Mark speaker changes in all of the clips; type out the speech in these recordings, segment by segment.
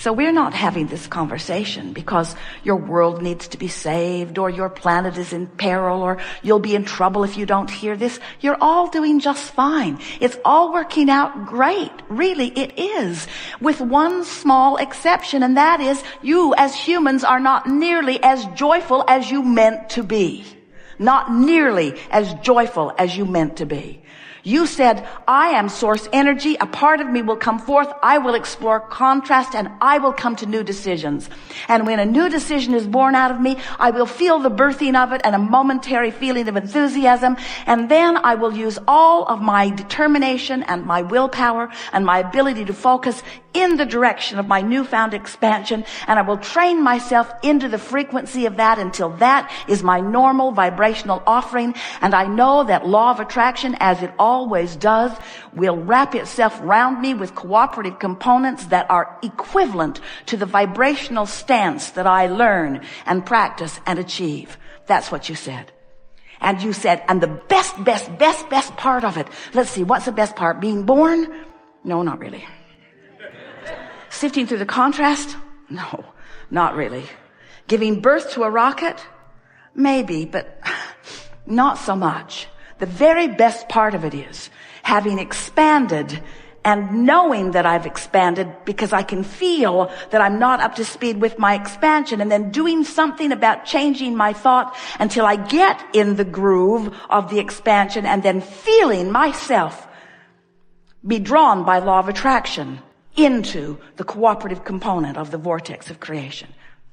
Speaker 1: So we're not having this conversation because your world needs to be saved or your planet is in peril or you'll be in trouble if you don't hear this. You're all doing just fine. It's all working out great. Really, it is. With one small exception, and that is you as humans are not nearly as joyful as you meant to be. Not nearly as joyful as you meant to be. You said, I am source energy. A part of me will come forth. I will explore contrast and I will come to new decisions. And when a new decision is born out of me, I will feel the birthing of it and a momentary feeling of enthusiasm. And then I will use all of my determination and my willpower and my ability to focus in the direction of my newfound expansion, and I will train myself into the frequency of that until that is my normal vibrational offering. And I know that law of attraction, as it always does, will wrap itself around me with cooperative components that are equivalent to the vibrational stance that I learn and practice and achieve. That's what you said. And you said, and the best part of it. Let's see, what's the best part? Being born? No, not really. Sifting through the contrast? No, not really. Giving birth to a rocket? Maybe, but not so much. The very best part of it is having expanded and knowing that I've expanded because I can feel that I'm not up to speed with my expansion, and then doing something about changing my thought until I get in the groove of the expansion, and then feeling myself be drawn by law of attraction into the cooperative component of the vortex of creation.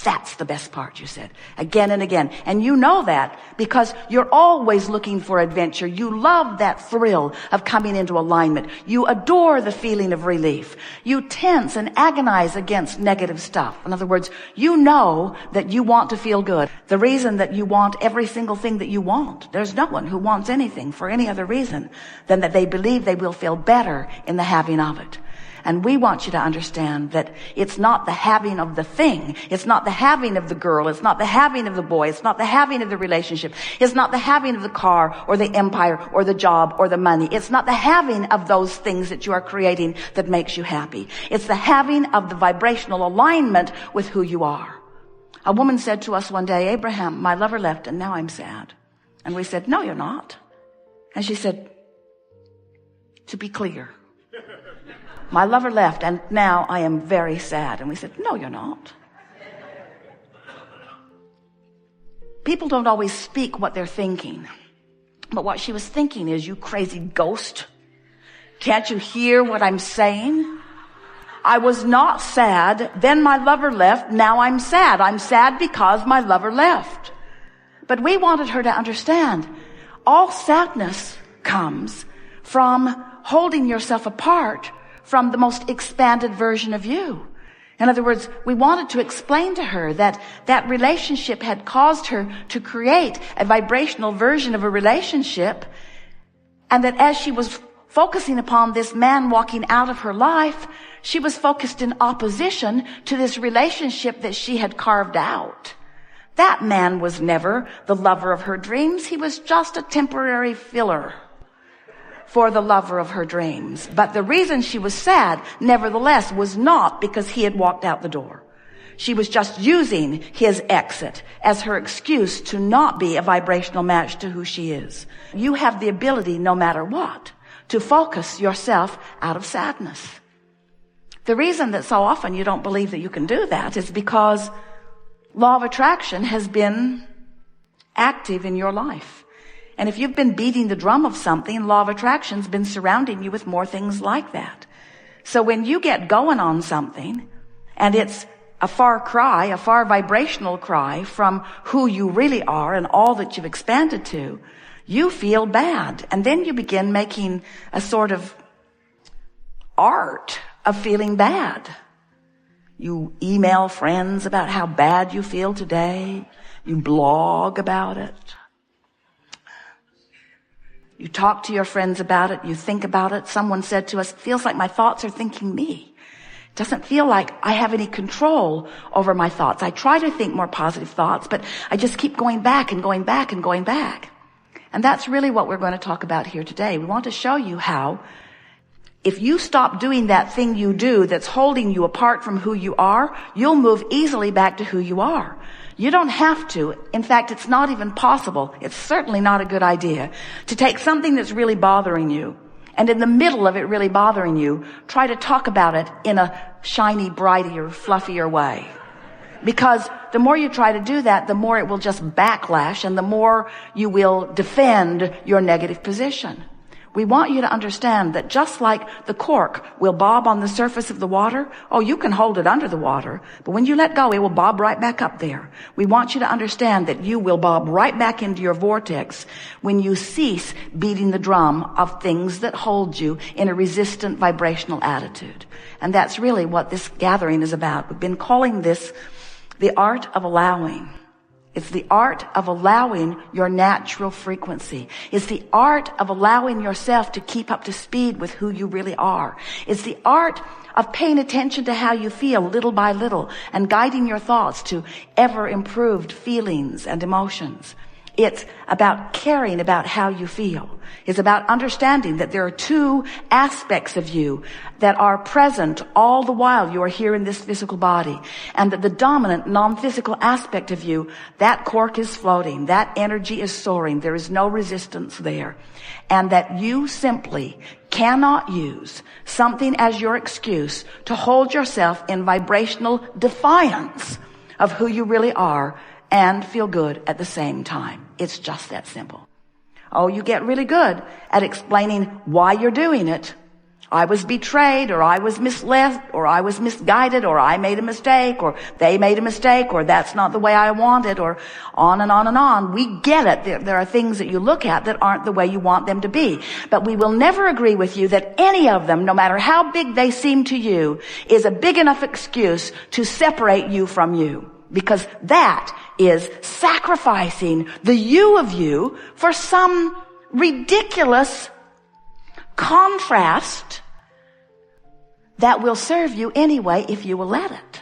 Speaker 1: That's the best part, you said, again and again. And you know that because you're always looking for adventure. You love that thrill of coming into alignment. You adore the feeling of relief. You tense and agonize against negative stuff. In other words, you know that you want to feel good. The reason that you want every single thing that you want, there's no one who wants anything for any other reason than that they believe they will feel better in the having of it. And we want you to understand that it's not the having of the thing. It's not the having of the girl. It's not the having of the boy. It's not the having of the relationship. It's not the having of the car or the empire or the job or the money. It's not the having of those things that you are creating that makes you happy. It's the having of the vibrational alignment with who you are. A woman said to us one day, Abraham, my lover left and now I'm sad. And we said, no, you're not. And she said, to be clear, my lover left and now I am very sad. And we said, no, you're not. People don't always speak what they're thinking. But what she was thinking is, you crazy ghost. Can't you hear what I'm saying? I was not sad. Then my lover left. Now I'm sad. I'm sad because my lover left. But we wanted her to understand all sadness comes from holding yourself apart from the most expanded version of you. In other words, we wanted to explain to her that that relationship had caused her to create a vibrational version of a relationship, and that as she was focusing upon this man walking out of her life, she was focused in opposition to this relationship that she had carved out. That man was never the lover of her dreams. He was just a temporary filler for the lover of her dreams. But the reason she was sad, nevertheless, was not because he had walked out the door. She was just using his exit as her excuse to not be a vibrational match to who she is. You have the ability, no matter what, to focus yourself out of sadness. The reason that so often you don't believe that you can do that is because law of attraction has been active in your life. And if you've been beating the drum of something, law of attraction's been surrounding you with more things like that. So when you get going on something, and it's a far cry, a far vibrational cry from who you really are and all that you've expanded to, you feel bad. And then you begin making a sort of art of feeling bad. You email friends about how bad you feel today. You blog about it. You talk to your friends about it. You think about it. Someone said to us, it feels like my thoughts are thinking me. It doesn't feel like I have any control over my thoughts. I try to think more positive thoughts, but I just keep going back and going back and going back. And that's really what we're going to talk about here today. We want to show you how If you stop doing that thing you do that's holding you apart from who you are, you'll move easily back to who you are. You don't have to. In fact, it's not even possible. It's certainly not a good idea to take something that's really bothering you, and in the middle of it really bothering you, try to talk about it in a shiny, brighter, fluffier way. Because the more you try to do that, the more it will just backlash, and the more you will defend your negative position. We want you to understand that just like the cork will bob on the surface of the water, oh, you can hold it under the water, but when you let go, it will bob right back up there. We want you to understand that you will bob right back into your vortex when you cease beating the drum of things that hold you in a resistant vibrational attitude. And that's really what this gathering is about. We've been calling this the art of allowing. It's the art of allowing your natural frequency. It's the art of allowing yourself to keep up to speed with who you really are. It's the art of paying attention to how you feel little by little and guiding your thoughts to ever improved feelings and emotions. It's about caring about how you feel. It's about understanding that there are two aspects of you that are present all the while you are here in this physical body. And that the dominant non-physical aspect of you, that cork is floating. That energy is soaring. There is no resistance there. And that you simply cannot use something as your excuse to hold yourself in vibrational defiance of who you really are and feel good at the same time. It's just that simple. Oh, you get really good at explaining why you're doing it. I was betrayed, or I was misled, or I was misguided, or I made a mistake, or they made a mistake, or that's not the way I want it, or on and on and on. We get it. There are things that you look at that aren't the way you want them to be. But we will never agree with you that any of them, no matter how big they seem to you, is a big enough excuse to separate you from you. Because that is sacrificing the you of you for some ridiculous contrast that will serve you anyway if you will let it.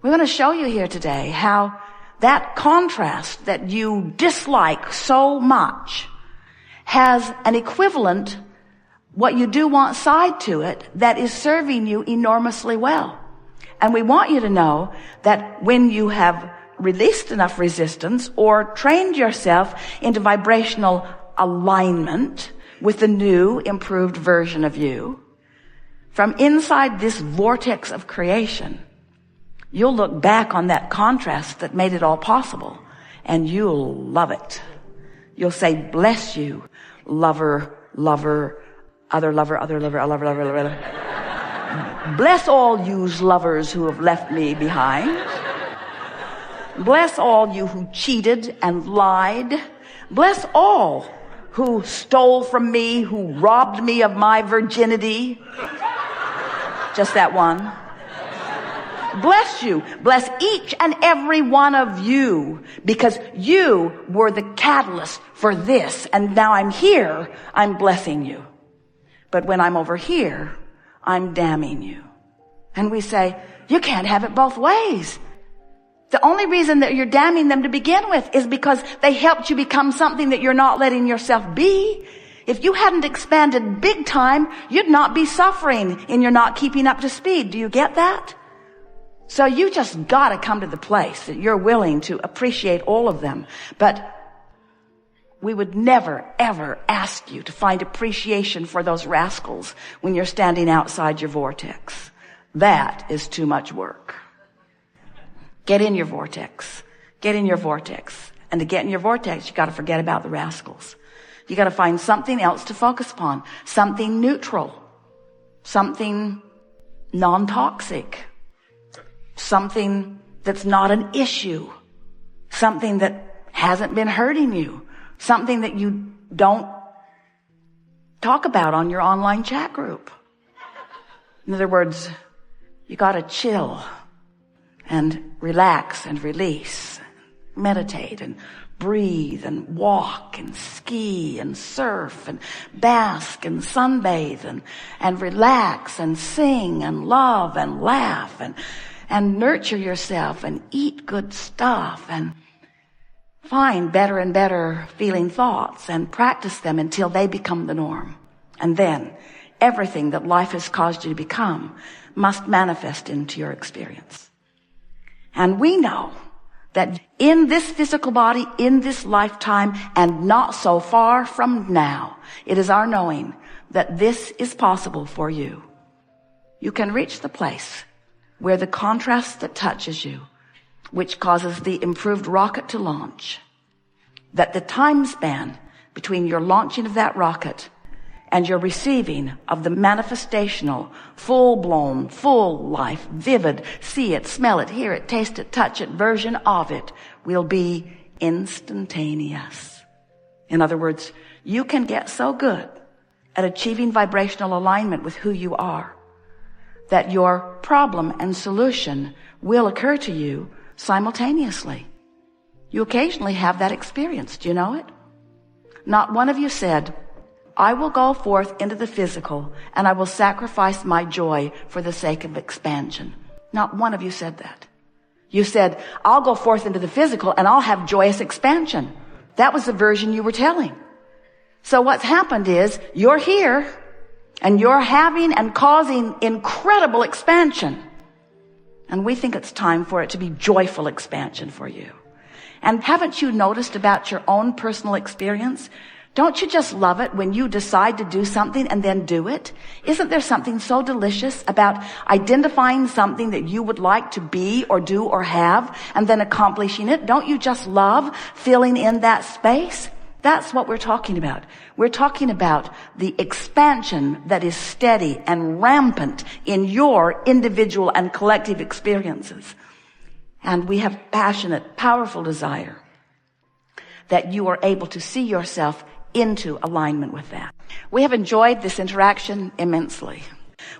Speaker 1: We're going to show you here today how that contrast that you dislike so much has an equivalent, what you do want side to it, that is serving you enormously well. And we want you to know that when you have released enough resistance or trained yourself into vibrational alignment with the new, improved version of you, from inside this vortex of creation, you'll look back on that contrast that made it all possible, and you'll love it. You'll say, bless you, lover, lover, other lover, other lover, lover, lover, lover. Bless all yous lovers who have left me behind. Bless all you who cheated and lied. Bless all who stole from me, who robbed me of my virginity. Just that one. Bless you. Bless each and every one of you, because you were the catalyst for this. And now I'm here, I'm blessing you. But when I'm over here, I'm damning you. And we say, you can't have it both ways. The only reason that you're damning them to begin with is because they helped you become something that you're not letting yourself be. If you hadn't expanded big time, you'd not be suffering in your not keeping up to speed. Do you get that? So you just gotta come to the place that you're willing to appreciate all of them. But we would never, ever ask you to find appreciation for those rascals when you're standing outside your vortex. That is too much work. Get in your vortex. Get in your vortex. And to get in your vortex, you got to forget about the rascals. You got to find something else to focus upon. Something neutral. Something non-toxic. Something that's not an issue. Something that hasn't been hurting you. Something that you don't talk about on your online chat group. In other words, you got to chill and relax and release, meditate and breathe and walk and ski and surf and bask and sunbathe and relax and sing and love and laugh and nurture yourself and eat good stuff and find better and better feeling thoughts and practice them until they become the norm. And then everything that life has caused you to become must manifest into your experience. And we know that in this physical body, in this lifetime, and not so far from now, it is our knowing that this is possible for you. You can reach the place where the contrast that touches you, which causes the improved rocket to launch, that the time span between your launching of that rocket and your receiving of the manifestational, full-blown, full life, vivid, see it, smell it, hear it, taste it, touch it, version of it will be instantaneous. In other words, you can get so good at achieving vibrational alignment with who you are that your problem and solution will occur to you simultaneously. You occasionally have that experience. Do you know it? Not one of you said, I will go forth into the physical and I will sacrifice my joy for the sake of expansion. Not one of you said that. You said, I'll go forth into the physical and I'll have joyous expansion. That was the version you were telling. So what's happened is you're here and you're having and causing incredible expansion. And we think it's time for it to be joyful expansion for you. And haven't you noticed about your own personal experience? Don't you just love it when you decide to do something and then do it? Isn't there something so delicious about identifying something that you would like to be or do or have and then accomplishing it? Don't you just love filling in that space? That's what we're talking about. We're talking about the expansion that is steady and rampant in your individual and collective experiences. And we have passionate, powerful desire that you are able to see yourself into alignment with that. We have enjoyed this interaction immensely.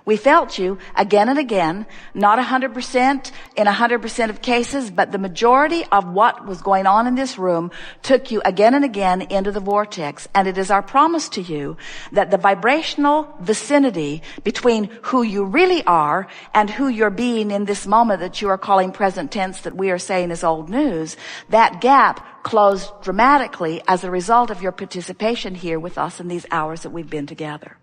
Speaker 1: We felt you again and again, not 100% in 100% of cases, but the majority of what was going on in this room took you again and again into the vortex. And it is our promise to you that the vibrational vicinity between who you really are and who you're being in this moment that you are calling present tense that we are saying is old news, that gap closed dramatically as a result of your participation here with us in these hours that we've been together.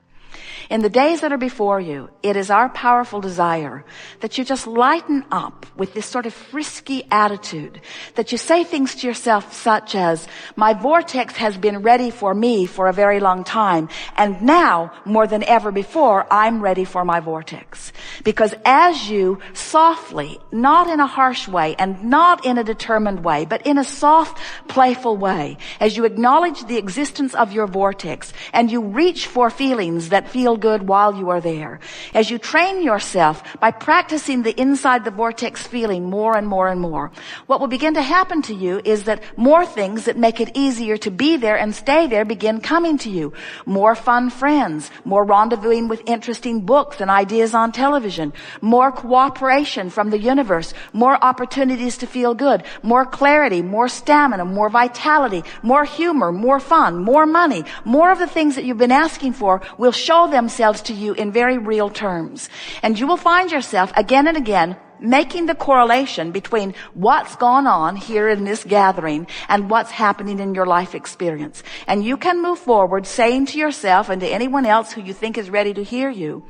Speaker 1: In the days that are before you, it is our powerful desire that you just lighten up with this sort of frisky attitude, that you say things to yourself such as, my vortex has been ready for me for a very long time, and now, more than ever before, I'm ready for my vortex. Because as you softly, not in a harsh way and not in a determined way, but in a soft, playful way, as you acknowledge the existence of your vortex and you reach for feelings that feel good while you are there, as you train yourself by practicing the inside the vortex feeling more and more and more, what will begin to happen to you is that more things that make it easier to be there and stay there begin coming to you. More fun friends, more rendezvousing with interesting books and ideas on television, more cooperation from the universe, more opportunities to feel good, more clarity, more stamina, more vitality, more humor, more fun, more money, more of the things that you've been asking for will show themselves to you in very real terms. And you will find yourself again and again making the correlation between what's gone on here in this gathering and what's happening in your life experience. And you can move forward saying to yourself and to anyone else who you think is ready to hear you,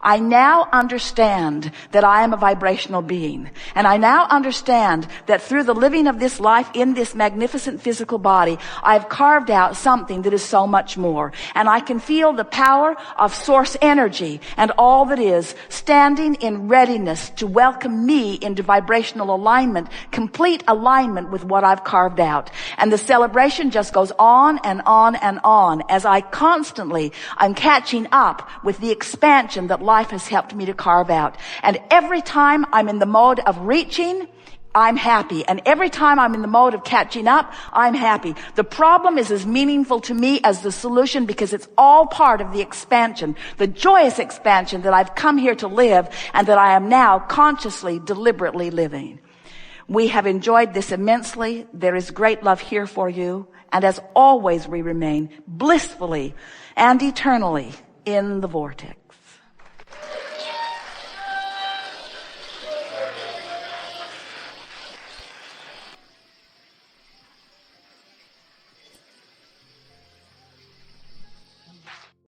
Speaker 1: I now understand that I am a vibrational being. And I now understand that through the living of this life in this magnificent physical body, I've carved out something that is so much more. And I can feel the power of source energy and all that is standing in readiness to welcome me into vibrational alignment, complete alignment with what I've carved out. And the celebration just goes on and on and on as I'm catching up with the expansion that life has helped me to carve out. And every time I'm in the mode of reaching, I'm happy. And every time I'm in the mode of catching up, I'm happy. The problem is as meaningful to me as the solution because it's all part of the expansion, the joyous expansion that I've come here to live and that I am now consciously, deliberately living. We have enjoyed this immensely. There is great love here for you. And as always, we remain blissfully and eternally in the vortex.